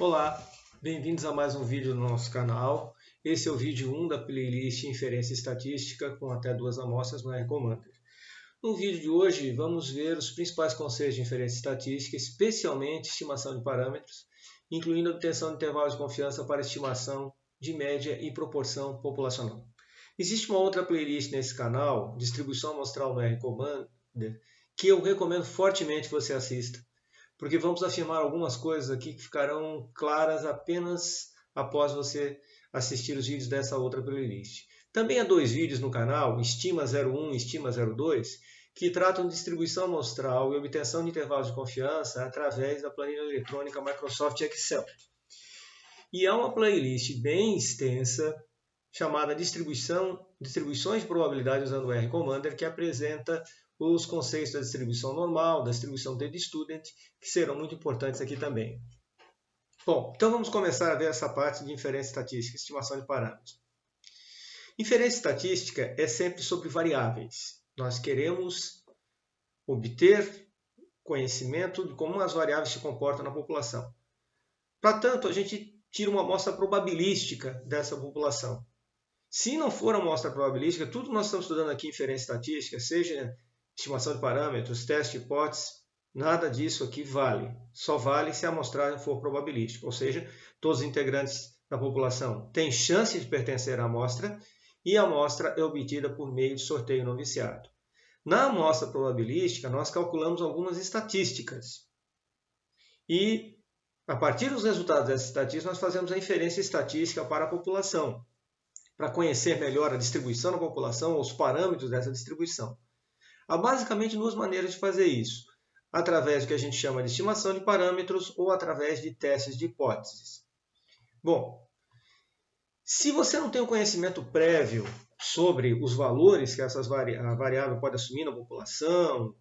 Olá, bem-vindos a mais um vídeo no nosso canal. Esse é o vídeo 1 da playlist Inferência Estatística com até 2 amostras no R Commander. No vídeo de hoje vamos ver os principais conceitos de inferência estatística, especialmente estimação de parâmetros, incluindo a obtenção de intervalos de confiança para estimação de média e proporção populacional. Existe uma outra playlist nesse canal, Distribuição Amostral no R Commander, que eu recomendo fortemente que você assista, porque vamos afirmar algumas coisas aqui que ficarão claras apenas após você assistir os vídeos dessa outra playlist. Também há 2 vídeos no canal, Estima 01 e Estima 02, que tratam de distribuição amostral e obtenção de intervalos de confiança através da planilha eletrônica Microsoft Excel. E há uma playlist bem extensa chamada Distribuições de Probabilidade usando o R Commander, que apresenta os conceitos da distribuição normal, da distribuição T-Student, que serão muito importantes aqui também. Bom, então vamos começar a ver essa parte de inferência estatística, estimação de parâmetros. Inferência estatística é sempre sobre variáveis. Nós queremos obter conhecimento de como as variáveis se comportam na população. Para tanto, a gente tira uma amostra probabilística dessa população. Se não for uma amostra probabilística, tudo que nós estamos estudando aqui em inferência estatística, seja estimação de parâmetros, teste de hipóteses, nada disso aqui vale. Só vale se a amostragem for probabilística, ou seja, todos os integrantes da população têm chance de pertencer à amostra e a amostra é obtida por meio de sorteio não viciado. Na amostra probabilística, nós calculamos algumas estatísticas e, a partir dos resultados dessas estatísticas, nós fazemos a inferência estatística para a população, para conhecer melhor a distribuição da população ou os parâmetros dessa distribuição. Há basicamente 2 maneiras de fazer isso, através do que a gente chama de estimação de parâmetros ou através de testes de hipóteses. Bom, se você não tem um conhecimento prévio sobre os valores que a variável pode assumir na população,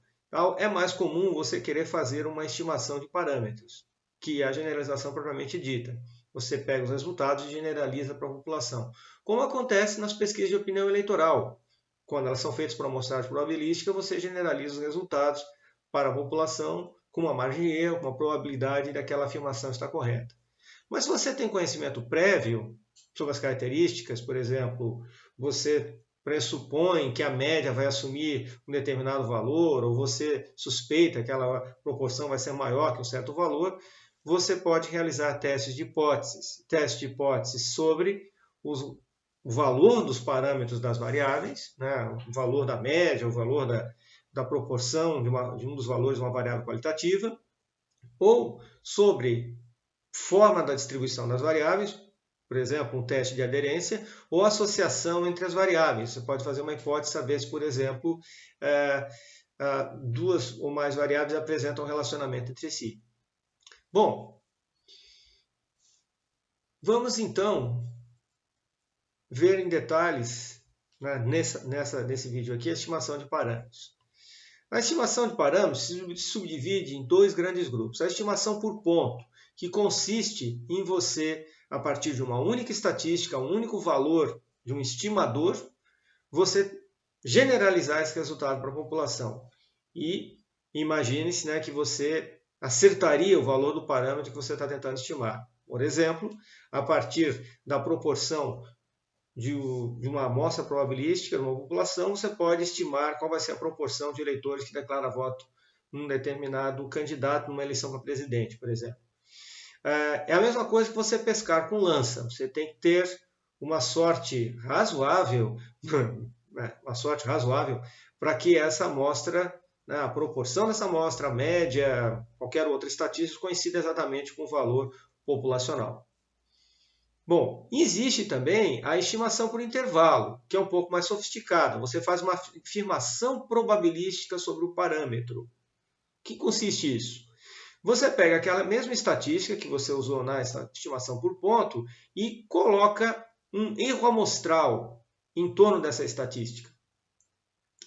é mais comum você querer fazer uma estimação de parâmetros, que é a generalização propriamente dita. Você pega os resultados e generaliza para a população, como acontece nas pesquisas de opinião eleitoral. Quando elas são feitas por amostragem probabilística, você generaliza os resultados para a população com uma margem de erro, com uma probabilidade daquela afirmação estar correta. Mas se você tem conhecimento prévio sobre as características, por exemplo, você pressupõe que a média vai assumir um determinado valor, ou você suspeita que aquela proporção vai ser maior que um certo valor, você pode realizar testes de hipóteses sobre o valor dos parâmetros das variáveis, né? O valor da média, o valor da proporção de um dos valores de uma variável qualitativa, ou sobre forma da distribuição das variáveis, por exemplo, um teste de aderência, ou associação entre as variáveis. Você pode fazer uma hipótese, saber se, por exemplo, 2 ou mais variáveis apresentam um relacionamento entre si. Bom, vamos então ver em detalhes, né, nesse vídeo aqui, a estimação de parâmetros. A estimação de parâmetros se subdivide em 2 grandes grupos. A estimação por ponto, que consiste em você, a partir de uma única estatística, um único valor de um estimador, você generalizar esse resultado para a população. E imagine-se, né, que você acertaria o valor do parâmetro que você está tentando estimar. Por exemplo, a partir da proporção de uma amostra probabilística numa população, você pode estimar qual vai ser a proporção de eleitores que declaram voto num determinado candidato numa eleição para presidente, por exemplo. É a mesma coisa que você pescar com lança. Você tem que ter uma sorte razoável, para que essa amostra, né, a proporção dessa amostra, a média, qualquer outra estatística, coincida exatamente com o valor populacional. Bom, existe também a estimação por intervalo, que é um pouco mais sofisticada. Você faz uma afirmação probabilística sobre o parâmetro. O que consiste isso? Você pega aquela mesma estatística que você usou na estimação por ponto e coloca um erro amostral em torno dessa estatística.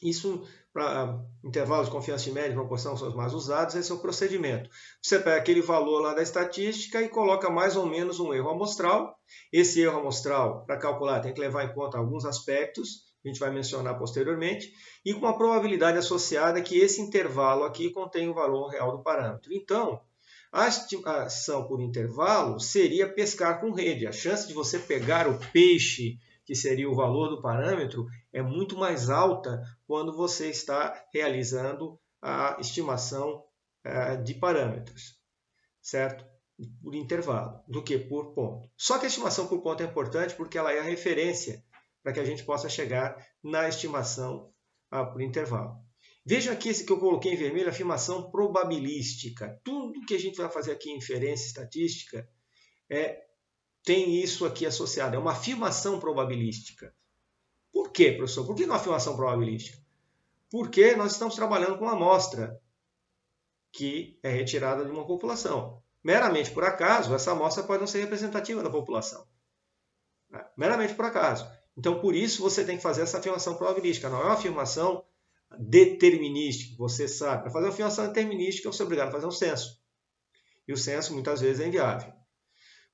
Isso, para intervalos de confiança de média e proporção são os mais usados, esse é o procedimento. Você pega aquele valor lá da estatística e coloca mais ou menos um erro amostral. Esse erro amostral, para calcular, tem que levar em conta alguns aspectos, que a gente vai mencionar posteriormente, e com uma probabilidade associada que esse intervalo aqui contém o valor real do parâmetro. Então, A estimação por intervalo seria pescar com rede. A chance de você pegar o peixe, que seria o valor do parâmetro, é muito mais alta quando você está realizando a estimação de parâmetros, certo? Por intervalo, do que por ponto. Só que a estimação por ponto é importante porque ela é a referência para que a gente possa chegar na estimação por intervalo. Veja aqui esse que eu coloquei em vermelho, afirmação probabilística. Tudo que a gente vai fazer aqui em inferência estatística tem isso aqui associado. É uma afirmação probabilística. Por quê, professor? Por que uma afirmação probabilística? Porque nós estamos trabalhando com uma amostra que é retirada de uma população. Meramente por acaso, essa amostra pode não ser representativa da população. Meramente por acaso. Então, por isso, você tem que fazer essa afirmação probabilística. Não é uma afirmação determinística, você sabe. Para fazer uma afirmação determinística, você é obrigado a fazer um censo. E o censo, muitas vezes, é inviável.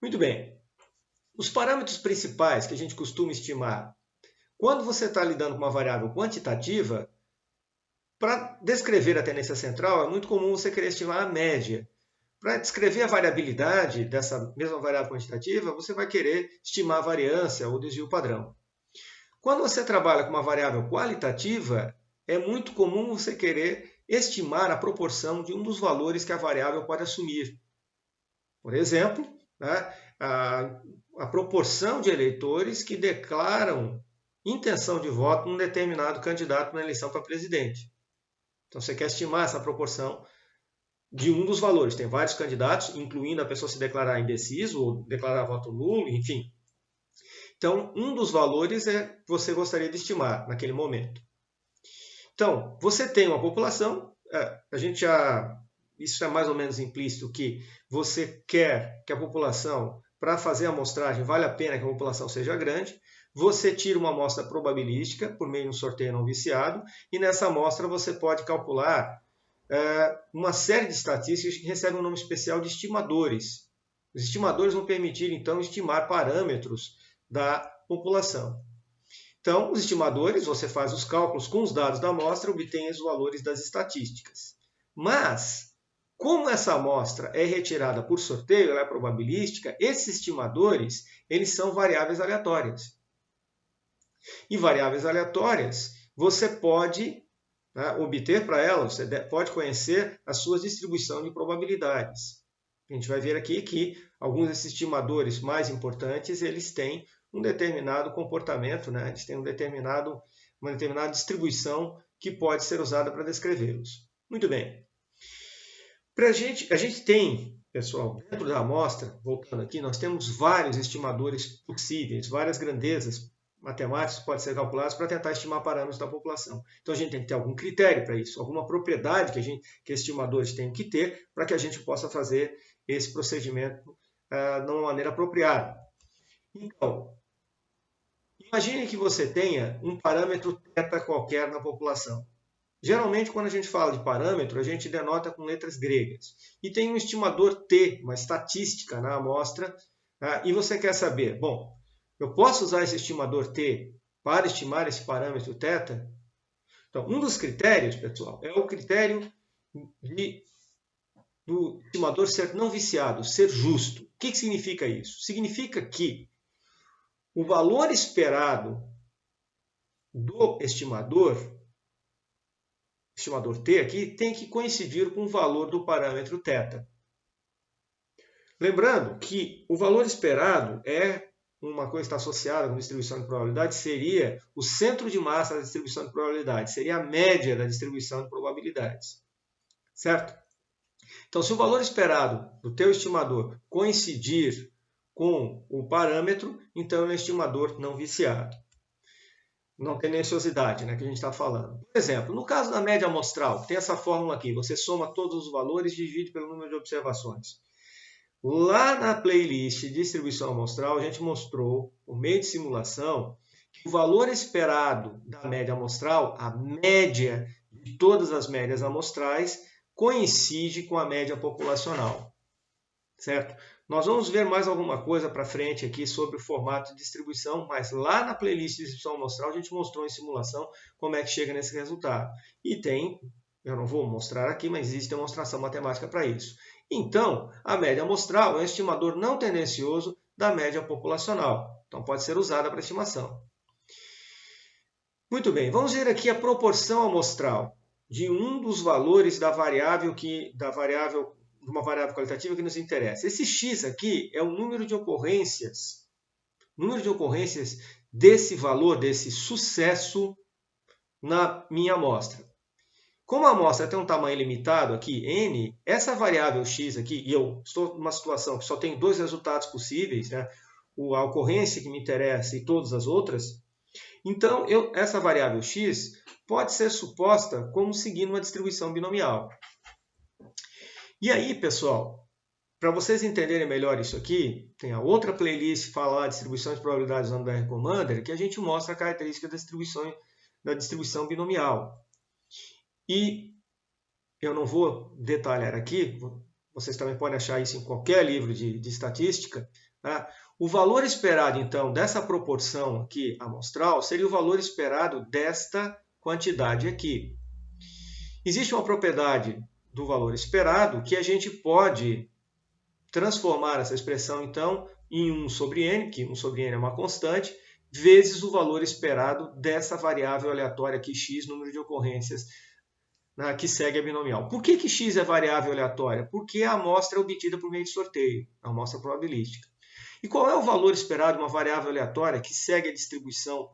Muito bem. Os parâmetros principais que a gente costuma estimar, quando você está lidando com uma variável quantitativa, para descrever a tendência central, é muito comum você querer estimar a média. Para descrever a variabilidade dessa mesma variável quantitativa, você vai querer estimar a variância ou desvio padrão. Quando você trabalha com uma variável qualitativa, é muito comum você querer estimar a proporção de um dos valores que a variável pode assumir. Por exemplo, a proporção de eleitores que declaram intenção de voto num determinado candidato na eleição para presidente. Então, você quer estimar essa proporção de um dos valores. Tem vários candidatos, incluindo a pessoa se declarar indeciso ou declarar voto nulo, enfim. Então, um dos valores é que você gostaria de estimar naquele momento. Então, você tem uma população, isso é mais ou menos implícito que você quer que a população, para fazer a amostragem, vale a pena que a população seja grande. Você tira uma amostra probabilística por meio de um sorteio não viciado e nessa amostra você pode calcular uma série de estatísticas que recebem um nome especial de estimadores. Os estimadores vão permitir, então, estimar parâmetros da população. Então, os estimadores, você faz os cálculos com os dados da amostra e obtém os valores das estatísticas. Mas, como essa amostra é retirada por sorteio, ela é probabilística, esses estimadores eles são variáveis aleatórias. E variáveis aleatórias, você pode obter para elas, você pode conhecer a sua distribuição de probabilidades. A gente vai ver aqui que alguns desses estimadores mais importantes, eles têm um determinado comportamento, eles têm uma determinada distribuição que pode ser usada para descrevê-los. Muito bem. A gente tem, pessoal, dentro da amostra, voltando aqui, nós temos vários estimadores possíveis, várias grandezas matemáticas podem ser calculadas para tentar estimar parâmetros da população. Então, a gente tem que ter algum critério para isso, alguma propriedade que os estimadores têm que ter para que a gente possa fazer esse procedimento de uma maneira apropriada. Então, imagine que você tenha um parâmetro θ qualquer na população. Geralmente, quando a gente fala de parâmetro, a gente denota com letras gregas. E tem um estimador T, uma estatística na amostra, e você quer saber, bom, eu posso usar esse estimador T para estimar esse parâmetro θ? Então, um dos critérios, pessoal, é o critério do estimador ser não viciado, ser justo. O que significa isso? Significa que o valor esperado do estimador T aqui, tem que coincidir com o valor do parâmetro θ. Lembrando que o valor esperado é uma coisa que está associada com distribuição de probabilidade, seria o centro de massa da distribuição de probabilidade, seria a média da distribuição de probabilidades. Certo? Então, se o valor esperado do teu estimador coincidir com o parâmetro, então é um estimador não viciado. Não tendenciosidade, que a gente está falando. Por exemplo, no caso da média amostral, tem essa fórmula aqui, você soma todos os valores e divide pelo número de observações. Lá na playlist de distribuição amostral, a gente mostrou, por meio de simulação, que o valor esperado da média amostral, a média de todas as médias amostrais, coincide com a média populacional. Certo? Nós vamos ver mais alguma coisa para frente aqui sobre o formato de distribuição, mas lá na playlist de distribuição amostral a gente mostrou em simulação como é que chega nesse resultado. E tem, eu não vou mostrar aqui, mas existe demonstração matemática para isso. Então, a média amostral é um estimador não tendencioso da média populacional. Então, pode ser usada para estimação. Muito bem, vamos ver aqui a proporção amostral de um dos valores de uma variável qualitativa que nos interessa. Esse x aqui é o número de ocorrências desse valor, desse sucesso na minha amostra. Como a amostra tem um tamanho limitado aqui, n, essa variável x aqui, e eu estou numa situação que só tem dois resultados possíveis, né? A ocorrência que me interessa e todas as outras, então essa variável x pode ser suposta como seguindo uma distribuição binomial. E aí, pessoal, para vocês entenderem melhor isso aqui, tem a outra playlist que fala lá distribuições de probabilidades usando o R Commander, que a gente mostra a característica da distribuição binomial. E eu não vou detalhar aqui, vocês também podem achar isso em qualquer livro de estatística. Tá? O valor esperado, então, dessa proporção aqui amostral seria o valor esperado desta quantidade aqui. Existe uma propriedade do valor esperado que a gente pode transformar essa expressão, então, em 1 sobre n, que 1 sobre n é uma constante, vezes o valor esperado dessa variável aleatória aqui, x, número de ocorrências, que segue a binomial. Por que x é variável aleatória? Porque a amostra é obtida por meio de sorteio, a amostra probabilística. E qual é o valor esperado de uma variável aleatória que segue a distribuição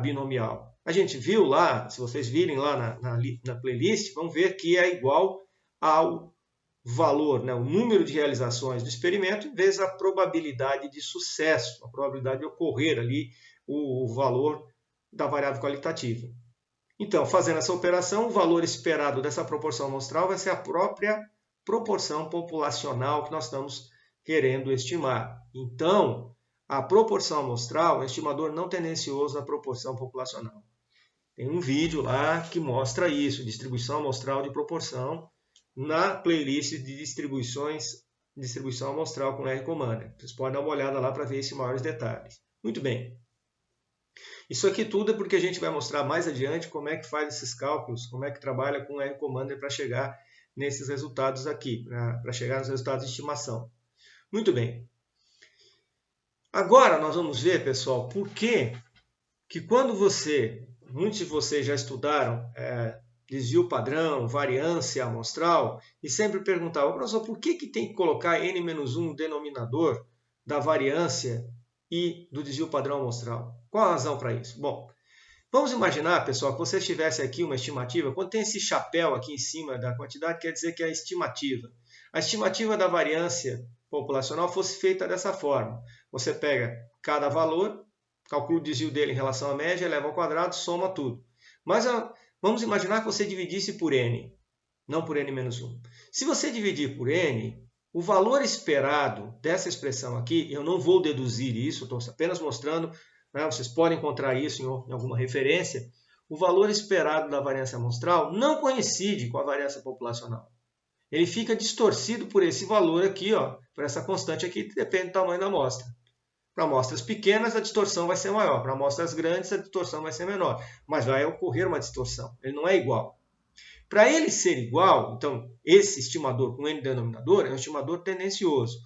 binomial? A gente viu lá, se vocês virem lá na playlist, vão ver que é igual ao valor, né, o número de realizações do experimento, vezes a probabilidade de sucesso, a probabilidade de ocorrer ali o valor da variável qualitativa. Então, fazendo essa operação, o valor esperado dessa proporção amostral vai ser a própria proporção populacional que nós estamos querendo estimar. Então, a proporção amostral é um estimador não tendencioso da proporção populacional. Tem um vídeo lá que mostra isso, distribuição amostral de proporção, na playlist de distribuição amostral com R Commander. Vocês podem dar uma olhada lá para ver isso em maiores detalhes. Muito bem. Isso aqui tudo é porque a gente vai mostrar mais adiante como é que faz esses cálculos, como é que trabalha com o R Commander para chegar nesses resultados aqui, para chegar nos resultados de estimação. Muito bem. Agora nós vamos ver, pessoal, por que quando muitos de vocês já estudaram desvio padrão, variância amostral, e sempre perguntavam, professor, por que tem que colocar n-1 no denominador da variância e do desvio padrão amostral? Qual a razão para isso? Bom, vamos imaginar, pessoal, que você tivesse aqui uma estimativa. Quando tem esse chapéu aqui em cima da quantidade, quer dizer que é a estimativa. A estimativa da variância populacional fosse feita dessa forma. Você pega cada valor, calcula o desvio dele em relação à média, eleva ao quadrado, soma tudo. Mas vamos imaginar que você dividisse por n, não por n-1. Se você dividir por n, o valor esperado dessa expressão aqui, eu não vou deduzir isso, estou apenas mostrando, né, vocês podem encontrar isso em alguma referência, o valor esperado da variância amostral não coincide com a variância populacional. Ele fica distorcido por esse valor aqui, ó, por essa constante aqui, que depende do tamanho da amostra. Para amostras pequenas, a distorção vai ser maior. Para amostras grandes, a distorção vai ser menor. Mas vai ocorrer uma distorção. Ele não é igual. Para ele ser igual, então, esse estimador com n denominador é um estimador tendencioso.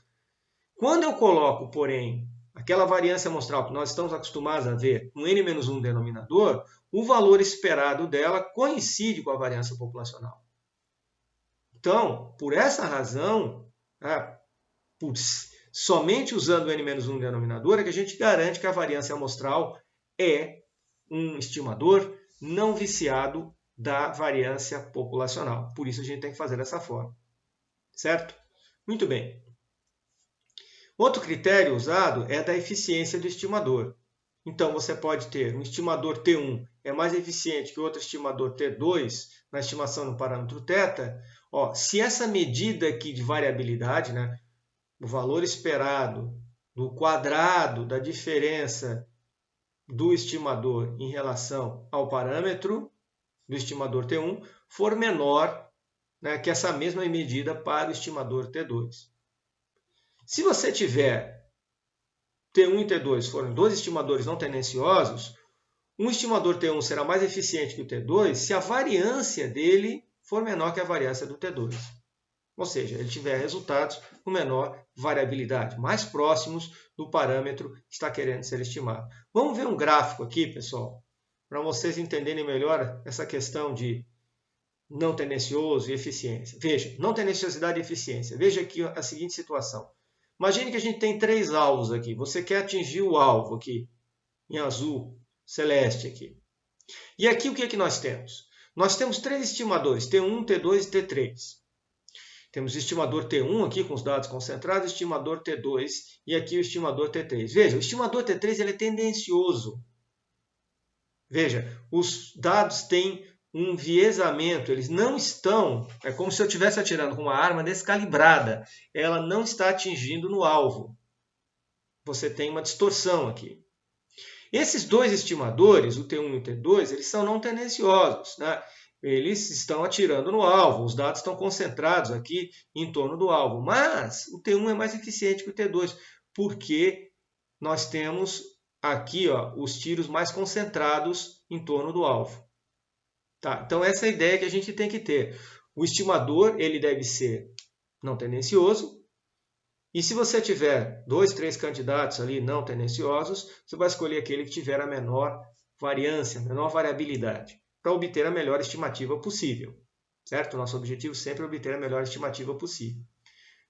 Quando eu coloco, porém, aquela variância amostral que nós estamos acostumados a ver com n-1 denominador, o valor esperado dela coincide com a variância populacional. Então, por essa razão, somente usando o n-1 denominador é que a gente garante que a variância amostral é um estimador não viciado da variância populacional. Por isso a gente tem que fazer dessa forma. Certo? Muito bem. Outro critério usado é da eficiência do estimador. Então, você pode ter um estimador T1 é mais eficiente que outro estimador T2 na estimação do parâmetro θ. Se essa medida aqui de variabilidade, né, o valor esperado do quadrado da diferença do estimador em relação ao parâmetro do estimador T1 for menor, né, que essa mesma medida para o estimador T2. Se você tiver T1 e T2 forem dois estimadores não tendenciosos, um estimador T1 será mais eficiente que o T2 se a variância dele for menor que a variância do T2. Ou seja, ele tiver resultados com menor variabilidade, mais próximos do parâmetro que está querendo ser estimado. Vamos ver um gráfico aqui, pessoal, para vocês entenderem melhor essa questão de não tendencioso e eficiência. Veja, não tendenciosidade e eficiência. Veja aqui a seguinte situação. Imagine que a gente tem 3 alvos aqui. Você quer atingir o alvo aqui, em azul, celeste aqui. E aqui o que é que nós temos? Nós temos 3 estimadores, T1, T2 e T3. Temos o estimador T1 aqui com os dados concentrados, o estimador T2 e aqui o estimador T3. Veja, o estimador T3 ele é tendencioso. Veja, os dados têm um enviesamento, eles não estão, é como se eu estivesse atirando com uma arma descalibrada, ela não está atingindo no alvo. Você tem uma distorção aqui. Esses 2 estimadores, o T1 e o T2, eles são não tendenciosos, né? Eles estão atirando no alvo, os dados estão concentrados aqui em torno do alvo, mas o T1 é mais eficiente que o T2, porque nós temos aqui os tiros mais concentrados em torno do alvo. Tá? Então, essa é a ideia que a gente tem que ter. O estimador ele deve ser não tendencioso. E se você tiver 2, 3 candidatos ali não tendenciosos, você vai escolher aquele que tiver a menor variância, a menor variabilidade, para obter a melhor estimativa possível. Certo? Nosso objetivo sempre é obter a melhor estimativa possível.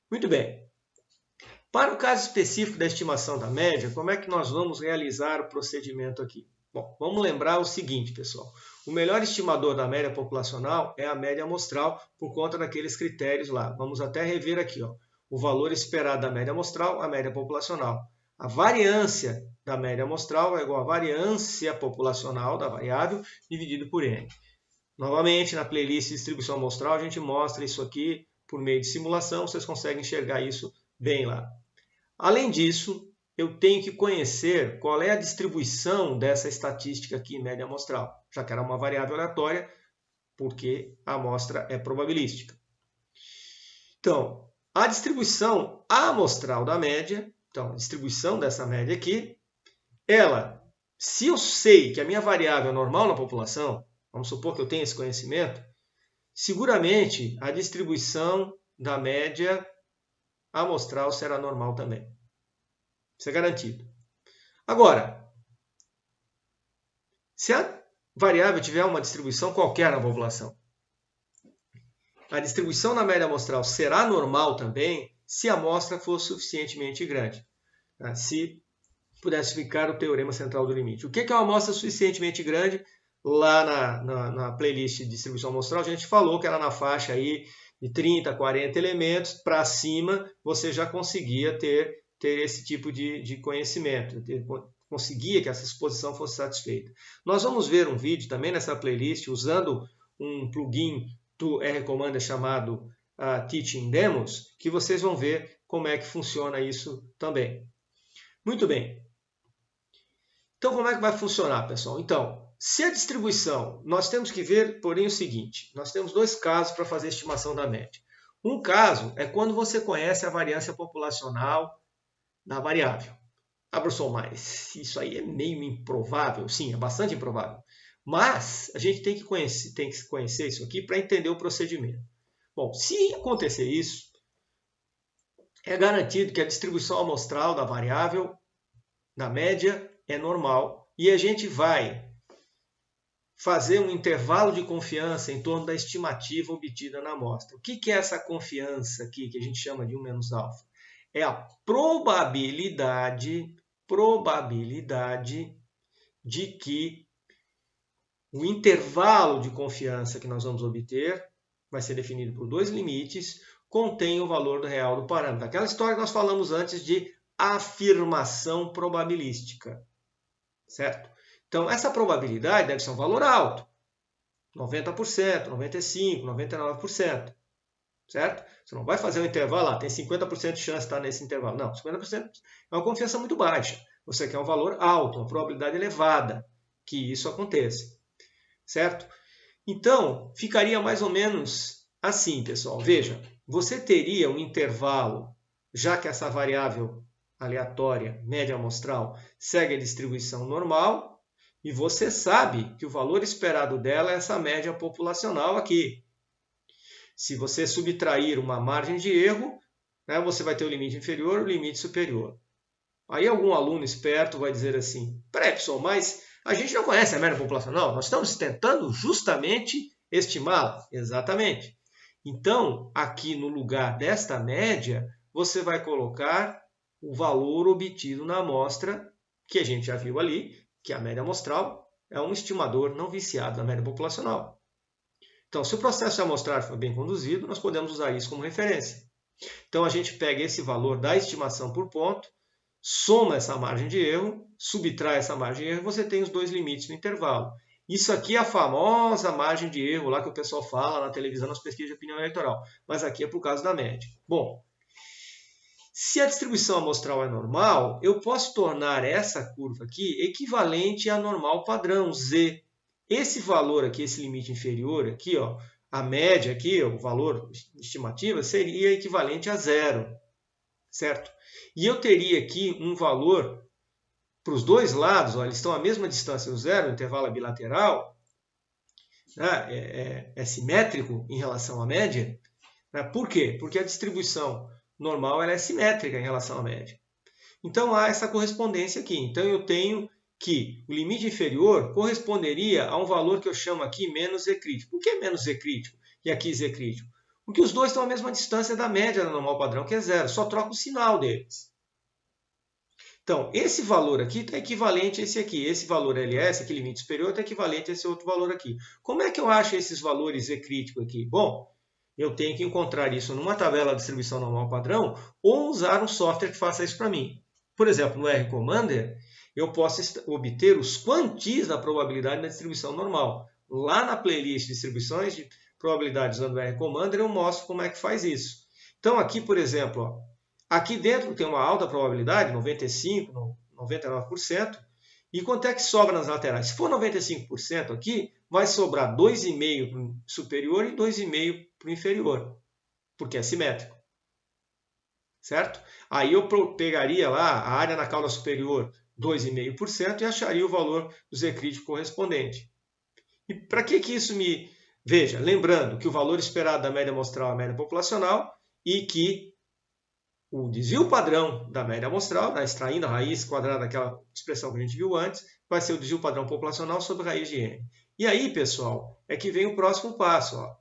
Muito bem. Para o caso específico da estimação da média, como é que nós vamos realizar o procedimento aqui? Bom, vamos lembrar o seguinte, pessoal. O melhor estimador da média populacional é a média amostral por conta daqueles critérios lá. Vamos até rever aqui, o valor esperado da média amostral, a média populacional. A variância da média amostral é igual à variância populacional da variável dividido por n. Novamente, na playlist de distribuição amostral, a gente mostra isso aqui por meio de simulação. Vocês conseguem enxergar isso bem lá. Além disso, eu tenho que conhecer qual é a distribuição dessa estatística aqui, média amostral, já que era uma variável aleatória, porque a amostra é probabilística. Então, a distribuição amostral da média, então, a distribuição dessa média aqui, ela, se eu sei que a minha variável é normal na população, vamos supor que eu tenha esse conhecimento, seguramente a distribuição da média amostral será normal também. Isso é garantido. Agora, se a variável tiver uma distribuição qualquer na população, a distribuição na média amostral será normal também se a amostra for suficientemente grande. Se pudesse ficar o teorema central do limite. O que é uma amostra suficientemente grande? Lá na playlist de distribuição amostral, a gente falou que era na faixa aí de 30, 40 elementos. Para cima, você já conseguia ter esse tipo de conhecimento, conseguia que essa exposição fosse satisfeita. Nós vamos ver um vídeo também nessa playlist usando um plugin do R-Commander chamado Teaching Demos, que vocês vão ver como é que funciona isso também. Muito bem. Então, como é que vai funcionar, pessoal? Então, se a distribuição, nós temos que ver, porém, o seguinte, nós temos 2 casos para fazer a estimação da média. Um caso é quando você conhece a variância populacional da variável. Professor, mas isso aí é meio improvável? Sim, é bastante improvável. Mas a gente tem que conhecer isso aqui para entender o procedimento. Bom, se acontecer isso, é garantido que a distribuição amostral da variável, da média, é normal. E a gente vai fazer um intervalo de confiança em torno da estimativa obtida na amostra. O que é essa confiança aqui, que a gente chama de 1 menos alfa? É a probabilidade de que o intervalo de confiança que nós vamos obter vai ser definido por 2 limites, contém o valor real do parâmetro. Aquela história que nós falamos antes de afirmação probabilística, certo? Então, essa probabilidade deve ser um valor alto, 90%, 95%, 99%, certo? Você não vai fazer um intervalo, tem 50% de chance de estar nesse intervalo. Não, 50% é uma confiança muito baixa. Você quer um valor alto, uma probabilidade elevada que isso aconteça, certo? Então, ficaria mais ou menos assim, pessoal. Veja, você teria um intervalo, já que essa variável aleatória, média amostral, segue a distribuição normal, e você sabe que o valor esperado dela é essa média populacional aqui. Se você subtrair uma margem de erro, né, você vai ter o limite inferior e o limite superior. Aí algum aluno esperto vai dizer assim, peraí, pessoal, mas a gente não conhece a média populacional, nós estamos tentando justamente estimá-la. Exatamente. Então, aqui no lugar desta média, você vai colocar o valor obtido na amostra, que a gente já viu ali, que a média amostral é um estimador não viciado da média populacional. Então, se o processo de amostragem for bem conduzido, nós podemos usar isso como referência. Então, a gente pega esse valor da estimação por ponto, soma essa margem de erro, subtrai essa margem de erro, você tem os dois limites no intervalo. Isso aqui é a famosa margem de erro lá que o pessoal fala na televisão nas pesquisas de opinião eleitoral. Mas aqui é por causa da média. Bom, se a distribuição amostral é normal, eu posso tornar essa curva aqui equivalente à normal padrão, Z. Esse valor aqui, esse limite inferior aqui, ó, a média aqui, o valor estimativa, seria equivalente a zero, certo? E eu teria aqui um valor para os dois lados, ó, eles estão à mesma distância do zero, o intervalo é bilateral, né, é simétrico em relação à média. Né? Por quê? Porque a distribuição normal ela é simétrica em relação à média. Então há essa correspondência aqui. Então eu tenho que o limite inferior corresponderia a um valor que eu chamo aqui menos Z crítico. Por que menos Z crítico e aqui Z crítico? Porque os dois estão à mesma distância da média da normal padrão, que é zero. Só troca o sinal deles. Então, esse valor aqui está equivalente a esse aqui. Esse valor LS, aqui limite superior, está equivalente a esse outro valor aqui. Como é que eu acho esses valores Z crítico aqui? Bom, eu tenho que encontrar isso numa tabela de distribuição normal padrão ou usar um software que faça isso para mim. Por exemplo, no R-Commander, eu posso obter os quantis da probabilidade da distribuição normal. Lá na playlist de distribuições de probabilidade usando o R-Commander, eu mostro como é que faz isso. Então, aqui, por exemplo, ó, aqui dentro tem uma alta probabilidade, 95%, 99%. E quanto é que sobra nas laterais? Se for 95% aqui, vai sobrar 2,5 para o superior e 2,5 para o inferior, porque é simétrico. Certo? Aí eu pegaria lá a área na cauda superior 2,5% e acharia o valor do Z crítico correspondente. E para que isso me... Veja, lembrando que o valor esperado da média amostral é a média populacional e que o desvio padrão da média amostral, né, extraindo a raiz quadrada daquela expressão que a gente viu antes, vai ser o desvio padrão populacional sobre raiz de n. E aí, pessoal, é que vem o próximo passo. Ó.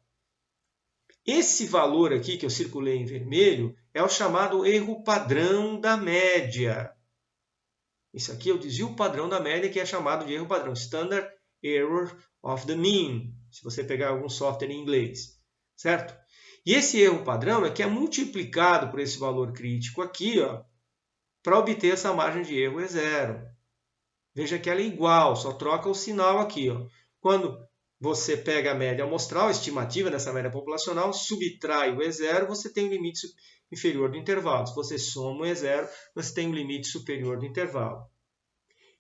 Esse valor aqui que eu circulei em vermelho é o chamado erro padrão da média. Isso aqui é o desvio padrão da média, que é chamado de erro padrão, Standard Error of the Mean, se você pegar algum software em inglês, certo? E esse erro padrão é que é multiplicado por esse valor crítico aqui, para obter essa margem de erro é zero. Veja que ela é igual, só troca o sinal aqui. Ó. Quando você pega a média amostral, a estimativa dessa média populacional, subtrai o E0, você tem o limite inferior do intervalo. Se você soma o E0, você tem o limite superior do intervalo.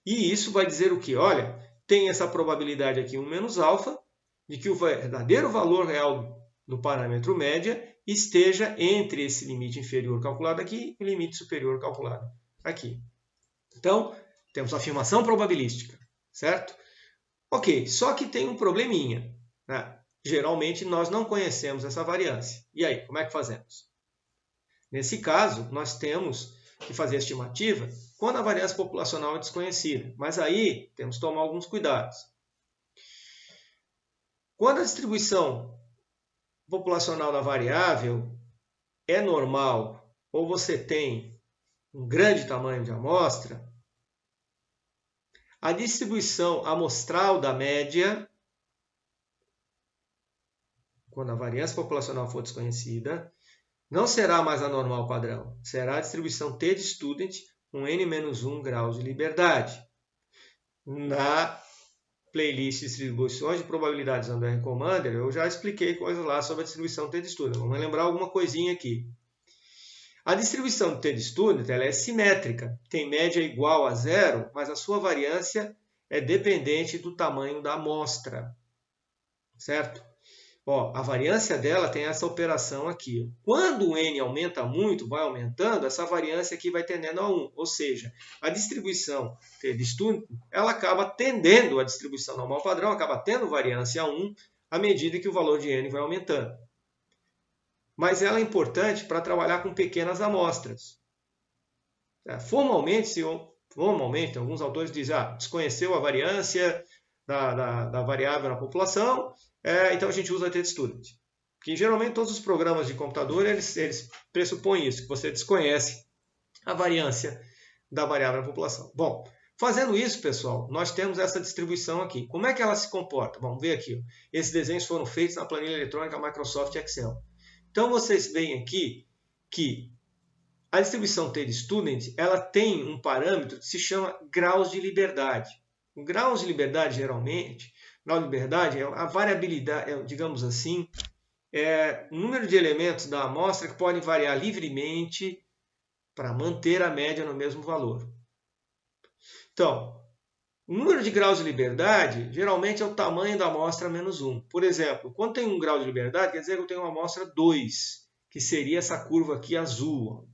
E isso vai dizer o quê? Olha, tem essa probabilidade aqui, 1 menos alfa, de que o verdadeiro valor real do parâmetro média esteja entre esse limite inferior calculado aqui e o limite superior calculado aqui. Então, temos a afirmação probabilística, certo? Ok, só que tem um probleminha. Né? Geralmente, nós não conhecemos essa variância. E aí, como é que fazemos? Nesse caso, nós temos que fazer a estimativa quando a variância populacional é desconhecida. Mas aí, temos que tomar alguns cuidados. Quando a distribuição populacional da variável é normal ou você tem um grande tamanho de amostra, a distribuição amostral da média, quando a variância populacional for desconhecida, não será mais a normal padrão, será a distribuição t de student com n-1 graus de liberdade. Na playlist de distribuições de probabilidades usando R-Commander, eu já expliquei coisas lá sobre a distribuição t de student. Vamos lembrar alguma coisinha aqui. A distribuição t de student ela é simétrica, tem média igual a zero, mas a sua variância é dependente do tamanho da amostra, certo? Ó, a variância dela tem essa operação aqui. Quando o n aumenta muito, vai aumentando, essa variância aqui vai tendendo a 1. Ou seja, a distribuição t de student ela acaba tendendo, a distribuição normal padrão acaba tendo variância a 1 à medida que o valor de n vai aumentando. mas ela é importante para trabalhar com pequenas amostras. Formalmente, alguns autores dizem desconheceu a variância da variável na população, então a gente usa t-student. Que geralmente todos os programas de computador eles pressupõem isso, que você desconhece a variância da variável na população. Bom, fazendo isso, pessoal, nós temos essa distribuição aqui. Como é que ela se comporta? Vamos ver aqui. Esses desenhos foram feitos na planilha eletrônica Microsoft Excel. Então, vocês veem aqui que a distribuição t-student ela tem um parâmetro que se chama graus de liberdade. O graus de liberdade, geralmente, grau de liberdade é a variabilidade, digamos assim, o número de elementos da amostra que podem variar livremente para manter a média no mesmo valor. Então, o número de graus de liberdade geralmente é o tamanho da amostra menos 1. Por exemplo, quando tem um grau de liberdade, quer dizer que eu tenho uma amostra 2, que seria essa curva aqui azul.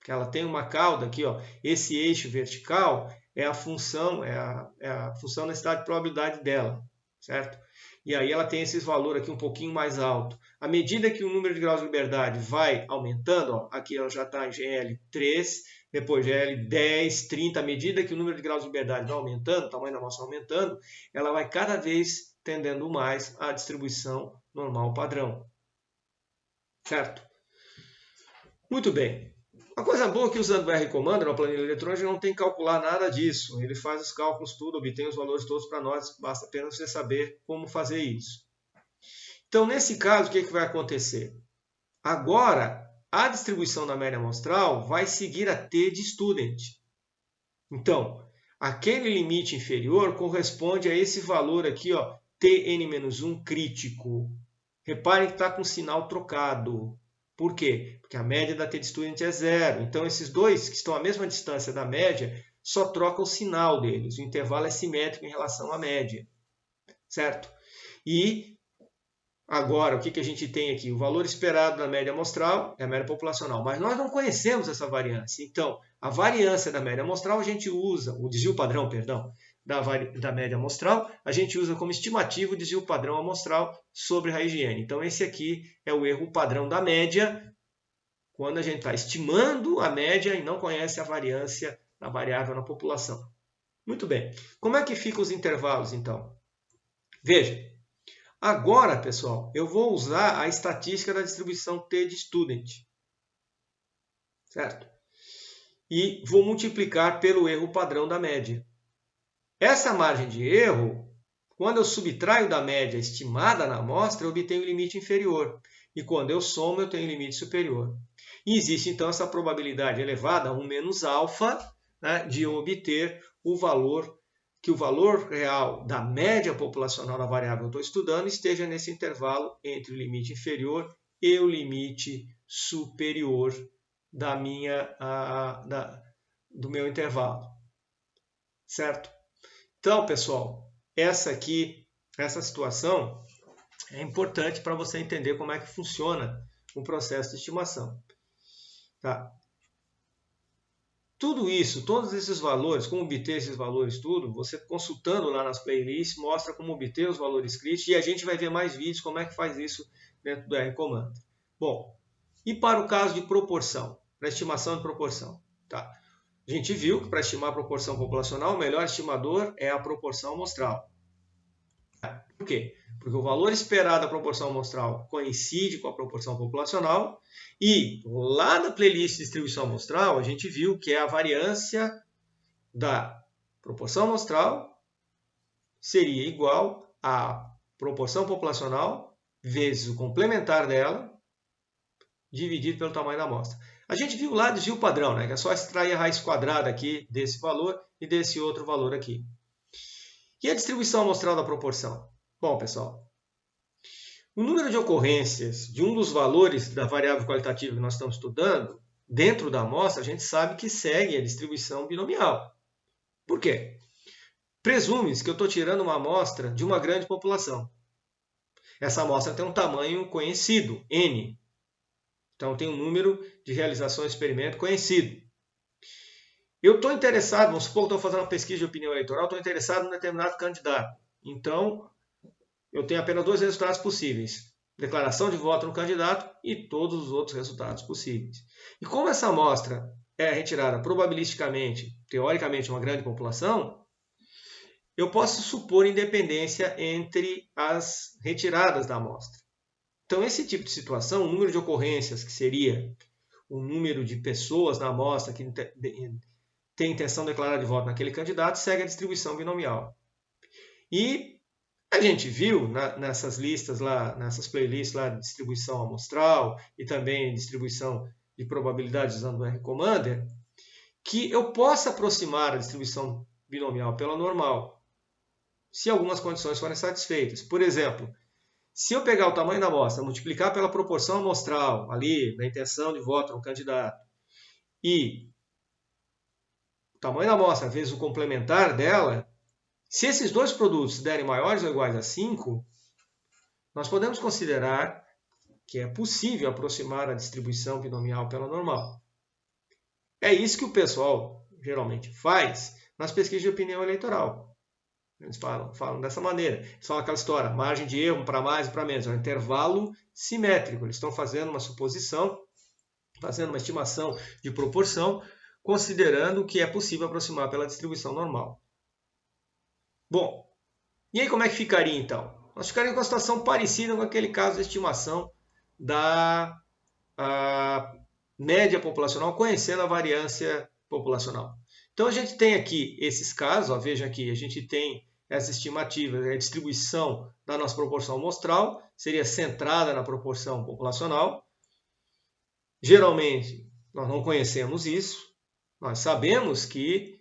Que ela tem uma cauda aqui, esse eixo vertical é a função da estado de probabilidade dela, certo? E aí ela tem esse valor aqui um pouquinho mais alto. À medida que o número de graus de liberdade vai aumentando, aqui ela já está em GL3, depois GL10, 30, à medida que o número de graus de liberdade vai aumentando, o tamanho da amostra aumentando, ela vai cada vez tendendo mais à distribuição normal padrão. Certo? Muito bem. Uma coisa boa é que usando o R Commander, uma planilha eletrônica, não tem que calcular nada disso. Ele faz os cálculos tudo, obtém os valores todos para nós, basta apenas você saber como fazer isso. Então, nesse caso, o que vai acontecer? Agora, a distribuição da média amostral vai seguir a t-student. Então, aquele limite inferior corresponde a esse valor aqui, tn-1 crítico. Reparem que está com o sinal trocado. Por quê? Porque a média da t-student é 0. Então, esses dois que estão à mesma distância da média, só trocam o sinal deles. O intervalo é simétrico em relação à média. Certo? E agora, o que a gente tem aqui? O valor esperado da média amostral é a média populacional. Mas nós não conhecemos essa variância. Então, a variância da média amostral a gente usa, o desvio padrão, perdão, da média amostral, a gente usa como estimativa o desvio padrão amostral sobre raiz de n. Então, esse aqui é o erro padrão da média, quando a gente está estimando a média e não conhece a variância da variável na população. Muito bem. Como é que ficam os intervalos, então? Veja, agora, pessoal, eu vou usar a estatística da distribuição t-student. Certo? E vou multiplicar pelo erro padrão da média. Essa margem de erro, quando eu subtraio da média estimada na amostra, eu obtenho o limite inferior. E quando eu somo, eu tenho o limite superior. E existe, então, essa probabilidade elevada a 1 menos alfa, né, de eu obter o valor, que o valor real da média populacional da variável que eu estou estudando esteja nesse intervalo entre o limite inferior e o limite superior do meu intervalo. Certo? Então, pessoal, essa situação é importante para você entender como é que funciona o processo de estimação. Tá? Tudo isso, todos esses valores, como obter esses valores, tudo, você consultando lá nas playlists, mostra como obter os valores críticos e a gente vai ver mais vídeos como é que faz isso dentro do R Commander. Bom, e para o caso de proporção, para estimação de proporção, tá? A gente viu que para estimar a proporção populacional, o melhor estimador é a proporção amostral. Por quê? Porque o valor esperado da proporção amostral coincide com a proporção populacional e lá na playlist de distribuição amostral, a gente viu que a variância da proporção amostral seria igual à proporção populacional vezes o complementar dela dividido pelo tamanho da amostra. A gente viu lá desvio padrão, né? Que é só extrair a raiz quadrada aqui desse valor e desse outro valor aqui. E a distribuição amostral da proporção? Bom, pessoal, o número de ocorrências de um dos valores da variável qualitativa que nós estamos estudando, dentro da amostra, a gente sabe que segue a distribuição binomial. Por quê? Presume-se que eu estou tirando uma amostra de uma grande população. Essa amostra tem um tamanho conhecido, n. Então, tem um número de realizações de experimento conhecido. Eu estou interessado, vamos supor que estou fazendo uma pesquisa de opinião eleitoral, estou interessado em um determinado candidato. Então, eu tenho apenas dois resultados possíveis. declaração de voto no candidato e todos os outros resultados possíveis. E como essa amostra é retirada probabilisticamente, teoricamente, uma grande população, eu posso supor independência entre as retiradas da amostra. Então, esse tipo de situação, o número de ocorrências, que seria o número de pessoas na amostra que tem intenção declarada de voto naquele candidato, segue a distribuição binomial. E a gente viu nessas listas lá, nessas playlists lá de distribuição amostral e também distribuição de probabilidades usando o R-Commander, que eu posso aproximar a distribuição binomial pela normal, se algumas condições forem satisfeitas. Por exemplo, se eu pegar o tamanho da amostra, multiplicar pela proporção amostral, ali, da intenção de voto no candidato, e o tamanho da amostra vezes o complementar dela, se esses dois produtos derem maiores ou iguais a 5, nós podemos considerar que é possível aproximar a distribuição binomial pela normal. É isso que o pessoal geralmente faz nas pesquisas de opinião eleitoral. Eles falam dessa maneira. Eles falam aquela história, margem de erro para mais e para menos. É um intervalo simétrico. Eles estão fazendo uma suposição, fazendo uma estimação de proporção, considerando que é possível aproximar pela distribuição normal. Bom, e aí como é que ficaria então? Nós ficaríamos com uma situação parecida com aquele caso de estimação da média populacional, conhecendo a variância populacional. Então a gente tem aqui esses casos, ó, vejam aqui, a gente tem essa estimativa, a distribuição da nossa proporção amostral, seria centrada na proporção populacional. Geralmente, nós não conhecemos isso, nós sabemos que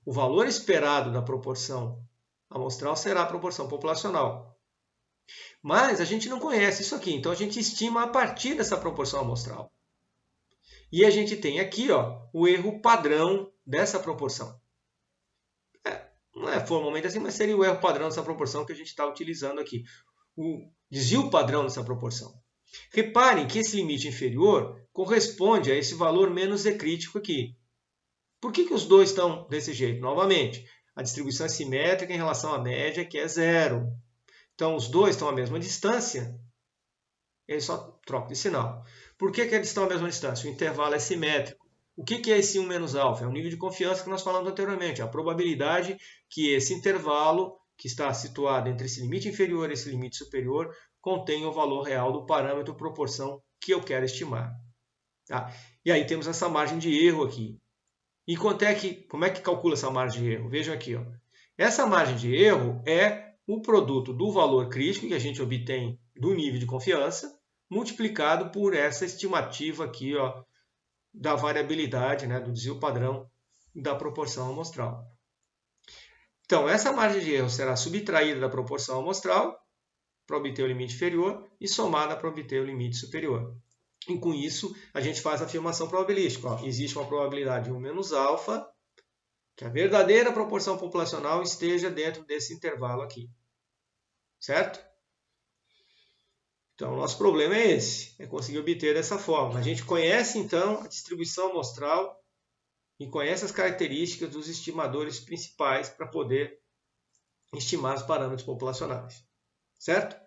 o valor esperado da proporção amostral será a proporção populacional. Mas a gente não conhece isso aqui, então a gente estima a partir dessa proporção amostral. E a gente tem aqui o erro padrão dessa proporção. Não é formalmente assim, mas seria o erro padrão dessa proporção que a gente está utilizando aqui. O desvio padrão dessa proporção. Reparem que esse limite inferior corresponde a esse valor menos ecrítico aqui. Por que os dois estão desse jeito? Novamente, a distribuição é simétrica em relação à média, que é 0. Então, os dois estão à mesma distância, eles só trocam de sinal. Por que eles estão à mesma distância? O intervalo é simétrico. O que é esse 1 menos alfa? É o nível de confiança que nós falamos anteriormente, a probabilidade que esse intervalo, que está situado entre esse limite inferior e esse limite superior, contenha o valor real do parâmetro proporção que eu quero estimar. Tá? E aí temos essa margem de erro aqui. E como é que calcula essa margem de erro? Vejam aqui. Essa margem de erro é o produto do valor crítico que a gente obtém do nível de confiança, multiplicado por essa estimativa aqui da variabilidade, do desvio padrão da proporção amostral. Então, essa margem de erro será subtraída da proporção amostral para obter o limite inferior e somada para obter o limite superior. E com isso, a gente faz a afirmação probabilística. Existe uma probabilidade de 1 menos alfa, que a verdadeira proporção populacional esteja dentro desse intervalo aqui. Certo? Então, o nosso problema é esse, é conseguir obter dessa forma. A gente conhece, então, a distribuição amostral e conhece as características dos estimadores principais para poder estimar os parâmetros populacionais. Certo?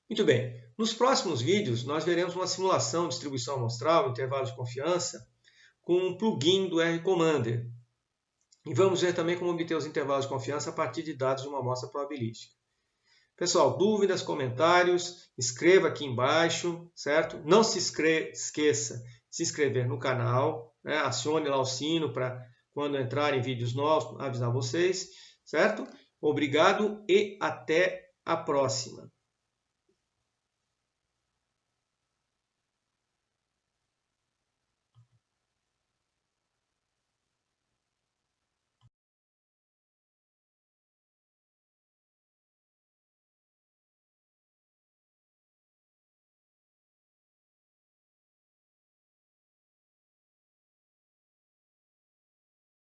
Muito bem. Nos próximos vídeos, nós veremos uma simulação de distribuição amostral, intervalo de confiança, com um plugin do R-Commander. E vamos ver também como obter os intervalos de confiança a partir de dados de uma amostra probabilística. Pessoal, dúvidas, comentários, escreva aqui embaixo, certo? Não se esqueça de se inscrever no canal, acione lá o sino para quando entrarem vídeos novos avisar vocês, certo? Obrigado e até a próxima.